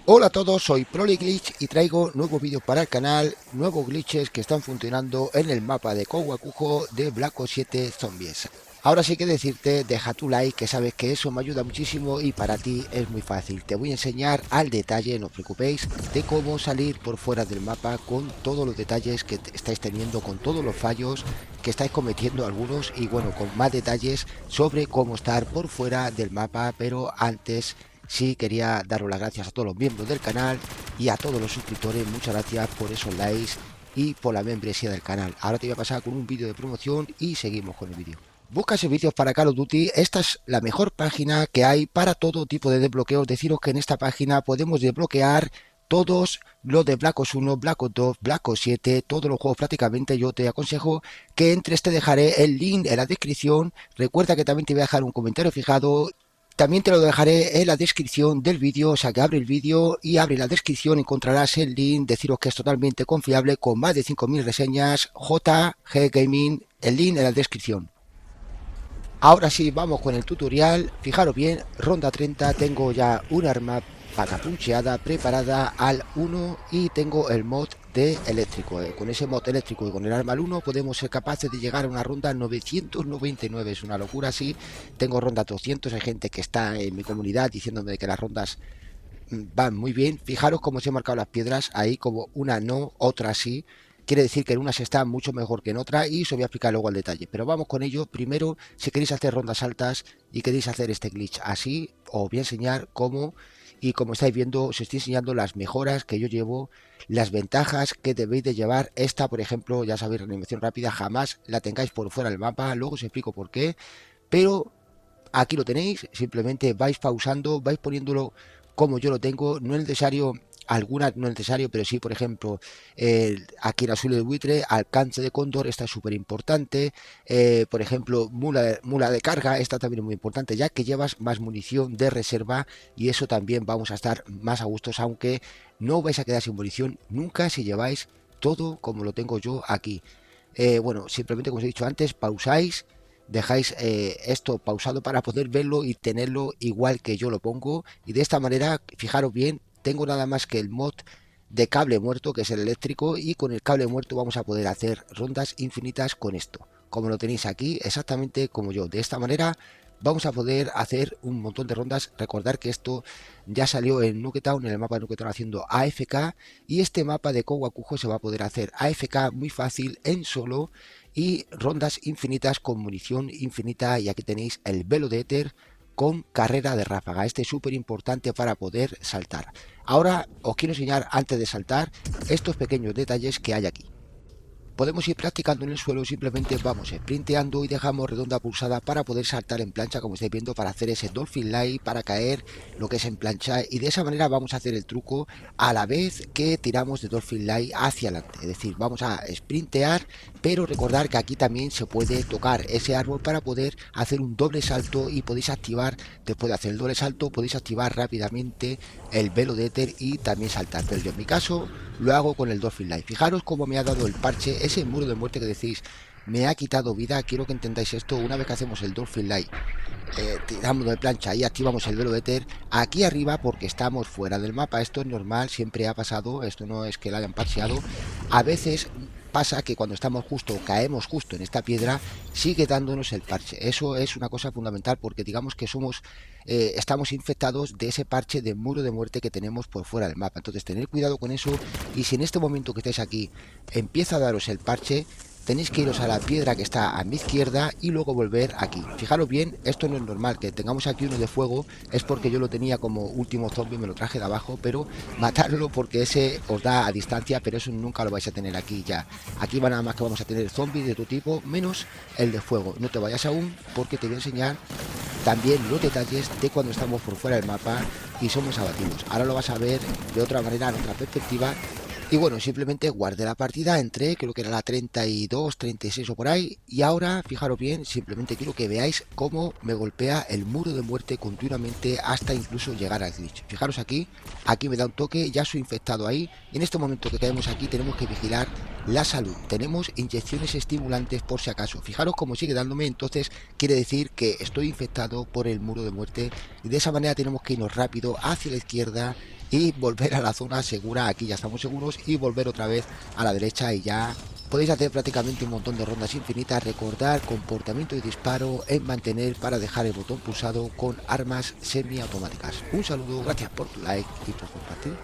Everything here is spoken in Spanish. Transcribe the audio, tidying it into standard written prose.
Hola a todos, soy ProlyGlitch y traigo nuevos vídeos para el canal, nuevos glitches que están funcionando en el mapa de Kowakujo de Black Ops 7 Zombies. Ahora sí que decirte, deja tu like, que sabes que eso me ayuda muchísimo y para ti es muy fácil. Te voy a enseñar al detalle, no os preocupéis, de cómo salir por fuera del mapa con todos los detalles que estáis teniendo, con todos los fallos que estáis cometiendo algunos y bueno, con más detalles sobre cómo estar por fuera del mapa, pero antes sí quería daros las gracias a todos los miembros del canal y a todos los suscriptores. Muchas gracias por esos likes y por la membresía del canal. Ahora te voy a pasar con un vídeo de promoción y seguimos con el vídeo. Busca servicios para Call of Duty. Esta es la mejor página que hay para todo tipo de desbloqueos. Deciros que en esta página podemos desbloquear todos los de Black Ops 1, Black Ops 2, Black Ops 7, todos los juegos prácticamente. Yo te aconsejo que entres, te dejaré el link en la descripción. Recuerda que también te voy a dejar un comentario fijado. También te lo dejaré en la descripción del vídeo, o sea que abre el vídeo y abre la descripción, encontrarás el link. Deciros que es totalmente confiable, con más de 5000 reseñas. JG Gaming, el link en la descripción. Ahora sí, vamos con el tutorial. Fijaros bien, ronda 30, tengo ya un arma patapuncheada preparada al 1 y tengo el mod de eléctrico. Con ese mod eléctrico y con el arma al 1 podemos ser capaces de llegar a una ronda 999. Es una locura, sí. Tengo ronda 200, hay gente que está en mi comunidad diciéndome que las rondas van muy bien. Fijaros cómo se han marcado las piedras ahí, como una no, otra sí. Quiere decir que en unas está mucho mejor que en otra y os voy a explicar luego al detalle. Pero vamos con ello. Primero, si queréis hacer rondas altas y queréis hacer este glitch así, os voy a enseñar cómo. Y como estáis viendo, os estoy enseñando las mejoras que yo llevo, las ventajas que debéis de llevar. Esta, por ejemplo, ya sabéis, reanimación rápida, jamás la tengáis por fuera del mapa. Luego os explico por qué. Pero aquí lo tenéis, simplemente vais pausando, vais poniéndolo como yo lo tengo. No es necesario, algunas no es necesario, pero sí, por ejemplo, aquí en azul del buitre, alcance de cóndor, esta es súper importante. Por ejemplo, mula de carga, esta también es muy importante, ya que llevas más munición de reserva y eso también vamos a estar más a gustos, aunque no vais a quedar sin munición nunca si lleváis todo como lo tengo yo aquí. Bueno, simplemente como os he dicho antes, pausáis, dejáis esto pausado para poder verlo y tenerlo igual que yo lo pongo, y de esta manera, fijaros bien, tengo nada más que el mod de cable muerto, que es el eléctrico, y con el cable muerto vamos a poder hacer rondas infinitas con esto, como lo tenéis aquí, exactamente como yo. De esta manera vamos a poder hacer un montón de rondas. Recordar que esto ya salió en Nuketown, en el mapa de Nuketown, haciendo AFK, y este mapa de Kowakujo se va a poder hacer AFK muy fácil en solo y rondas infinitas con munición infinita. Y aquí tenéis el velo de éter con carrera de ráfaga. Este es súper importante para poder saltar. Ahora os quiero enseñar, antes de saltar, estos pequeños detalles que hay aquí. Podemos ir practicando en el suelo, simplemente vamos sprinteando y dejamos redonda pulsada para poder saltar en plancha, como estáis viendo, para hacer ese dolphin light, para caer lo que es en plancha, y de esa manera vamos a hacer el truco a la vez que tiramos de dolphin light hacia adelante. Es decir, vamos a sprintear, pero recordar que aquí también se puede tocar ese árbol para poder hacer un doble salto, y podéis activar, después de hacer el doble salto, podéis activar rápidamente el velo de éter y también saltar. Pero yo en mi caso lo hago con el Dolphin Light. Fijaros cómo me ha dado el parche, ese muro de muerte que decís me ha quitado vida. Quiero que entendáis esto. Una vez que hacemos el Dolphin Light, tiramos de plancha y activamos el velo de éter aquí arriba, porque estamos fuera del mapa. Esto es normal, siempre ha pasado, esto no es que lo hayan parcheado. A veces pasa que cuando estamos justo, caemos justo en esta piedra, sigue dándonos el parche. Eso es una cosa fundamental, porque digamos que estamos infectados de ese parche de muro de muerte que tenemos por fuera del mapa. Entonces tener cuidado con eso, y si en este momento que estáis aquí empieza a daros el parche, tenéis que iros a la piedra que está a mi izquierda y luego volver aquí. Fijaros bien, esto no es normal, que tengamos aquí uno de fuego, es porque yo lo tenía como último zombie, me lo traje de abajo, pero matarlo, porque ese os da a distancia, pero eso nunca lo vais a tener aquí ya. Aquí va nada más que vamos a tener zombies de tu tipo, menos el de fuego. No te vayas aún, porque te voy a enseñar también los detalles de cuando estamos por fuera del mapa y somos abatidos. Ahora lo vas a ver de otra manera, en otra perspectiva. Y bueno, simplemente guardé la partida, entré, creo que era la 32, 36 o por ahí. Y ahora, fijaros bien, simplemente quiero que veáis cómo me golpea el muro de muerte continuamente hasta incluso llegar al glitch. Fijaros aquí, aquí me da un toque, ya soy infectado ahí. Y en este momento que caemos aquí tenemos que vigilar la salud. Tenemos inyecciones estimulantes por si acaso. Fijaros cómo sigue dándome, entonces quiere decir que estoy infectado por el muro de muerte. Y de esa manera tenemos que irnos rápido hacia la izquierda y volver a la zona segura. Aquí ya estamos seguros y volver otra vez a la derecha y ya podéis hacer prácticamente un montón de rondas infinitas. Recordar comportamiento y disparo en mantener para dejar el botón pulsado con armas semiautomáticas. Un saludo, gracias por tu like y por compartir.